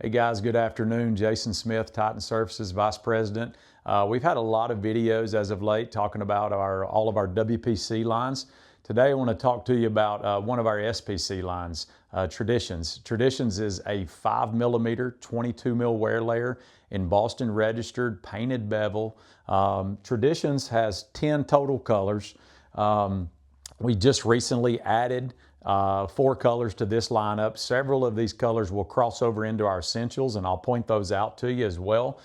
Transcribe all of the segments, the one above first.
Hey guys, good afternoon. Jason Smith, Titan Surfaces Vice President. We've had a lot of videos as of late talking about all of our WPC lines. Today I want to talk to you about one of our SPC lines, Traditions. Traditions is a 5mm, 22 mil wear layer, embossed and registered, painted bevel. Traditions has 10 total colors. We just recently added 4 colors to this lineup. Several of these colors will cross over into our essentials, and I'll point those out to you as well.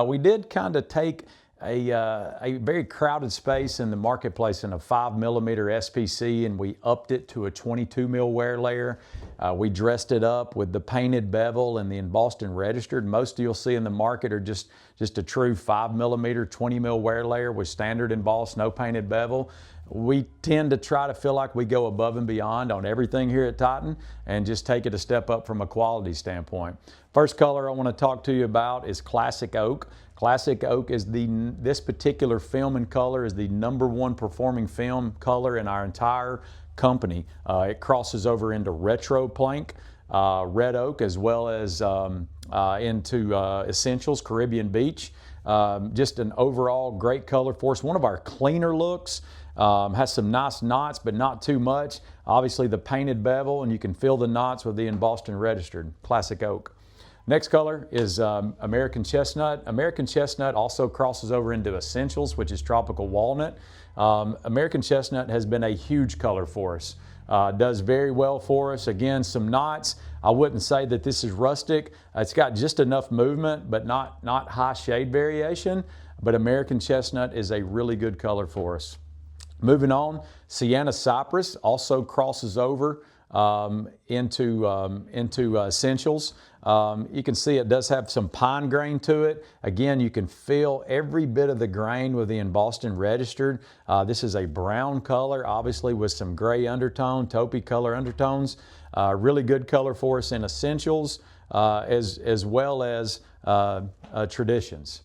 We did kind of take a very crowded space in the marketplace in a 5mm SPC, and we upped it to a 22 mil wear layer. We dressed it up with the painted bevel and the embossed and registered. Most you'll see in the market are just a true 5mm 20 mil wear layer with standard embossed, no painted bevel. We tend to try to feel like we go above and beyond on everything here at Titan and just take it a step up from a quality standpoint. First color I want to talk to you about is Classic Oak. Classic Oak is this particular film and color is the #1 performing film color in our entire company. It crosses over into Retro Plank, Red Oak, as well as into Essentials, Caribbean Beach. Just an overall great color for us. One of our cleaner looks. Has some nice knots, but not too much. Obviously the painted bevel, and you can feel the knots with the embossed and registered. Classic Oak. Next color is American Chestnut. American Chestnut also crosses over into Essentials, which is Tropical Walnut. American Chestnut has been a huge color for us. Does very well for us. Again, some knots. I wouldn't say that this is rustic. It's got just enough movement, but not high shade variation. But American Chestnut is a really good color for us. Moving on, Sienna Cypress also crosses over into Essentials. You can see it does have some pine grain to it. Again, you can feel every bit of the grain with the embossed and registered. This is a brown color, obviously with some gray undertone, taupey color undertones. Really good color for us in Essentials as well as Traditions.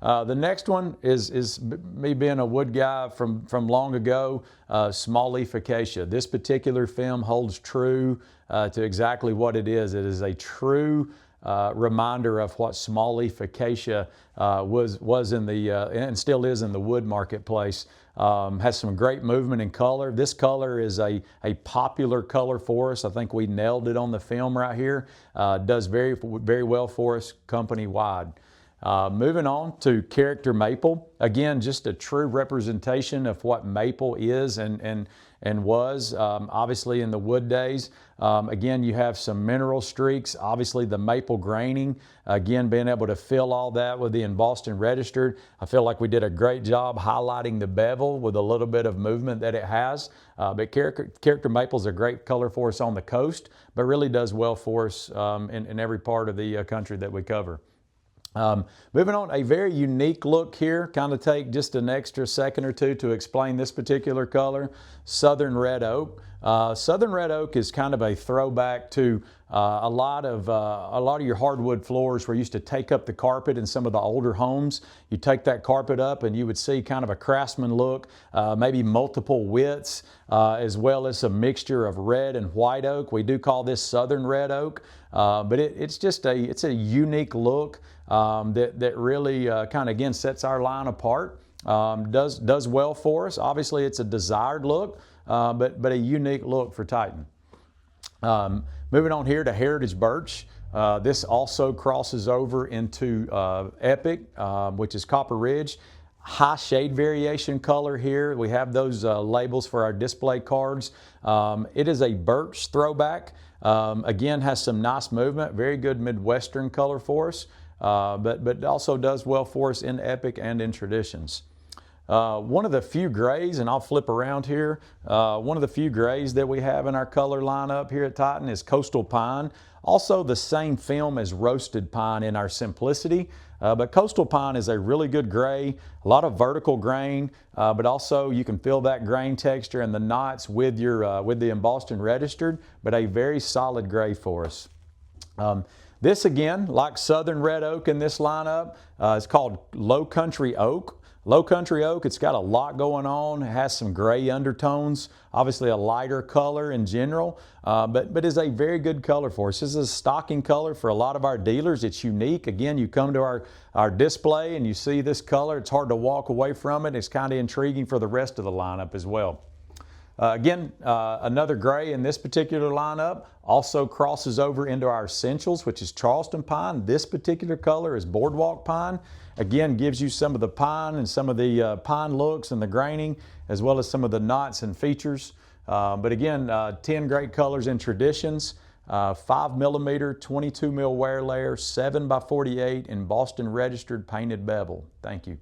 The next one is me being a wood guy from long ago, small leaf acacia. This particular film holds true to exactly what it is. It is a true reminder of what small leaf acacia was in the and still is in the wood marketplace. Has some great movement and color. This color is a popular color for us. I think we nailed it on the film right here. Does very well for us company wide. Moving on to Character Maple. Again, just a true representation of what maple is and was, obviously in the wood days. Again, you have some mineral streaks, obviously the maple graining. Again, being able to fill all that with the embossed and registered. I feel like we did a great job highlighting the bevel with a little bit of movement that it has. But Character Maple is a great color for us on the coast, but really does well for us in every part of the country that we cover. Moving on, a very unique look here, kind of take just an extra second or two to explain this particular color, Southern Red Oak. Southern Red Oak is kind of a throwback to a lot of your hardwood floors where you used to take up the carpet in some of the older homes. You take that carpet up and you would see kind of a craftsman look, maybe multiple widths, as well as a mixture of red and white oak. We do call this Southern Red Oak, but it's a unique look that really kind of again sets our line apart. Does well for us. Obviously it's a desired look, but a unique look for Titan. Moving on here to Heritage Birch. This also crosses over into Epic, which is Copper Ridge. High shade variation color here. We have those labels for our display cards. It is a birch throwback. Again, has some nice movement. Very good Midwestern color for us. But also does well for us in Epic and in Traditions. One of the few grays, and I'll flip around here, one of the few grays that we have in our color lineup here at Titan is Coastal Pine. Also the same film as Roasted Pine in our simplicity, but Coastal Pine is a really good gray, a lot of vertical grain, but also you can feel that grain texture and the knots with the embossed and registered, but a very solid gray for us. This again, like Southern Red Oak in this lineup, is called Low Country Oak. Low country oak, it's got a lot going on. It has some gray undertones, obviously a lighter color in general, but is a very good color for us. This is a stocking color for a lot of our dealers. It's unique. Again, you come to our display and you see this color. It's hard to walk away from it. It's kind of intriguing for the rest of the lineup as well. Another gray in this particular lineup also crosses over into our essentials, which is Charleston pine. This particular color is boardwalk pine. Again, gives you some of the pine and some of the pine looks and the graining, as well as some of the knots and features. But again, 10 great colors and traditions. 5mm, 22 mil wear layer, 7x48 in Boston registered painted bevel. Thank you.